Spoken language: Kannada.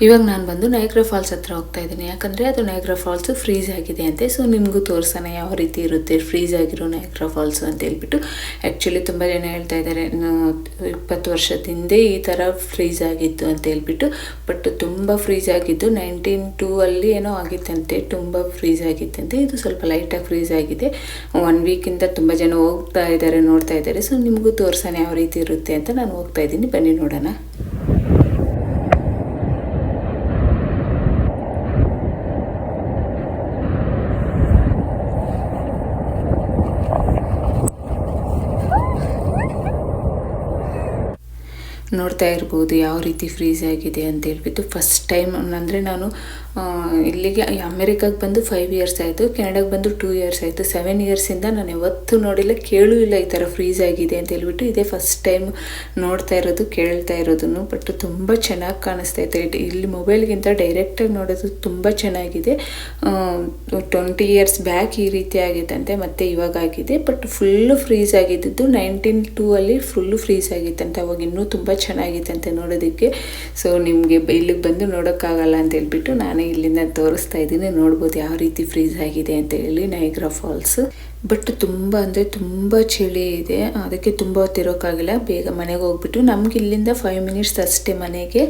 ಇವಾಗ ನಾನು ಬಂದು ನಯಾಗ್ರಾ ಫಾಲ್ಸ್ ಹತ್ರ ಹೋಗ್ತಾ ಇದ್ದೀನಿ. ಯಾಕಂದರೆ ಅದು ನಯಾಗ್ರಾ ಫಾಲ್ಸು ಫ್ರೀಸ್ ಆಗಿದೆ ಅಂತೆ. ಸೊ ನಿಮಗೂ ತೋರಿಸೋಣ ಯಾವ ರೀತಿ ಇರುತ್ತೆ ಫ್ರೀಸ್ ಆಗಿರೋ ನಯಾಗ್ರಾ ಫಾಲ್ಸು ಅಂತ ಹೇಳ್ಬಿಟ್ಟು. ಆ್ಯಕ್ಚುಲಿ ತುಂಬ ಜನ ಹೇಳ್ತಾ ಇದ್ದಾರೆ 20 ವರ್ಷದ ಹಿಂದೆ ಈ ಥರ ಫ್ರೀಸ್ ಆಗಿತ್ತು ಅಂತ ಹೇಳ್ಬಿಟ್ಟು. ಬಟ್ ತುಂಬ ಫ್ರೀಸ್ ಆಗಿದ್ದು 1902 ಅಲ್ಲಿ ಏನೋ ಆಗಿತ್ತಂತೆ, ತುಂಬ ಫ್ರೀಸ್ ಆಗಿತ್ತಂತೆ. ಇದು ಸ್ವಲ್ಪ ಲೈಟಾಗಿ ಫ್ರೀಸ್ ಆಗಿದೆ. 1 ವೀಕಿಂದ ತುಂಬ ಜನ ಹೋಗ್ತಾ ಇದ್ದಾರೆ, ನೋಡ್ತಾ ಇದ್ದಾರೆ. ಸೊ ನಿಮಗೂ ತೋರಿಸೋಣ ಯಾವ ರೀತಿ ಇರುತ್ತೆ ಅಂತ ನಾನು ಹೋಗ್ತಾ ಇದ್ದೀನಿ, ಬನ್ನಿ ನೋಡೋಣ. ನೋಡ್ತಾ ಇರ್ಬೋದು ಯಾವ ರೀತಿ ಫ್ರೀಸ್ ಆಗಿದೆ ಅಂತ ಹೇಳ್ಬಿಟ್ಟು. ಫಸ್ಟ್ ಟೈಮ್ ಅಂದರೆ ನಾನು ಇಲ್ಲಿಗೆ ಅಮೆರಿಕಾಗೆ ಬಂದು 5 ಇಯರ್ಸ್ ಆಯಿತು, ಕೆನಡಾಗೆ ಬಂದು 2 ಇಯರ್ಸ್ ಆಯಿತು. 7 ಇಯರ್ಸಿಂದ ನಾನು ಯಾವತ್ತೂ ನೋಡಿಲ್ಲ, ಕೇಳೂ ಇಲ್ಲ ಈ ಥರ ಫ್ರೀಸ್ ಆಗಿದೆ ಅಂತ ಹೇಳ್ಬಿಟ್ಟು. ಇದೇ ಫಸ್ಟ್ ಟೈಮ್ ನೋಡ್ತಾ ಇರೋದು, ಕೇಳ್ತಾ ಇರೋದನ್ನು. ಬಟ್ ತುಂಬ ಚೆನ್ನಾಗಿ ಕಾಣಿಸ್ತೈತೆ. ಇಲ್ಲಿ ಮೊಬೈಲ್ಗಿಂತ ಡೈರೆಕ್ಟಾಗಿ ನೋಡೋದು ತುಂಬ ಚೆನ್ನಾಗಿದೆ. 20 ಇಯರ್ಸ್ ಬ್ಯಾಕ್ ಈ ರೀತಿ ಆಗಿತ್ತಂತೆ, ಮತ್ತು ಇವಾಗ ಆಗಿದೆ. ಬಟ್ ಫುಲ್ಲು ಫ್ರೀಸ್ ಆಗಿದ್ದು 1902 ಅಲ್ಲಿ ಫುಲ್ಲು ಫ್ರೀಸ್ ಆಗಿತ್ತಂತೆ. ಅವಾಗ ಇನ್ನೂ ತುಂಬ ಚೆನ್ನಾಗಿತ್ತಂತೆ ನೋಡೋದಕ್ಕೆ. ಸೊ ನಿಮಗೆ ಇಲ್ಲಿಗೆ ಬಂದು ನೋಡೋಕ್ಕಾಗಲ್ಲ ಅಂತ ಹೇಳ್ಬಿಟ್ಟು ನಾನೇ ಇಲ್ಲಿಂದ ತೋರಿಸ್ತಾ ಇದ್ದೀನಿ. ನೋಡ್ಬೋದು ಯಾವ ರೀತಿ ಫ್ರೀಸ್ ಆಗಿದೆ ಅಂತ ಹೇಳಿ ನಯಾಗ್ರಾ ಫಾಲ್ಸ್. ಬಟ್ ತುಂಬ ಅಂದರೆ ತುಂಬ ಚಳಿ ಇದೆ, ಅದಕ್ಕೆ ತುಂಬ ಹೊತ್ತಿರೋಕ್ಕಾಗಿಲ್ಲ. ಬೇಗ ಮನೆಗೆ ಹೋಗ್ಬಿಟ್ಟು, ನಮ್ಗೆ ಇಲ್ಲಿಂದ 5 ಮಿನಿಟ್ಸ್ ಅಷ್ಟೇ ಮನೆಗೆ.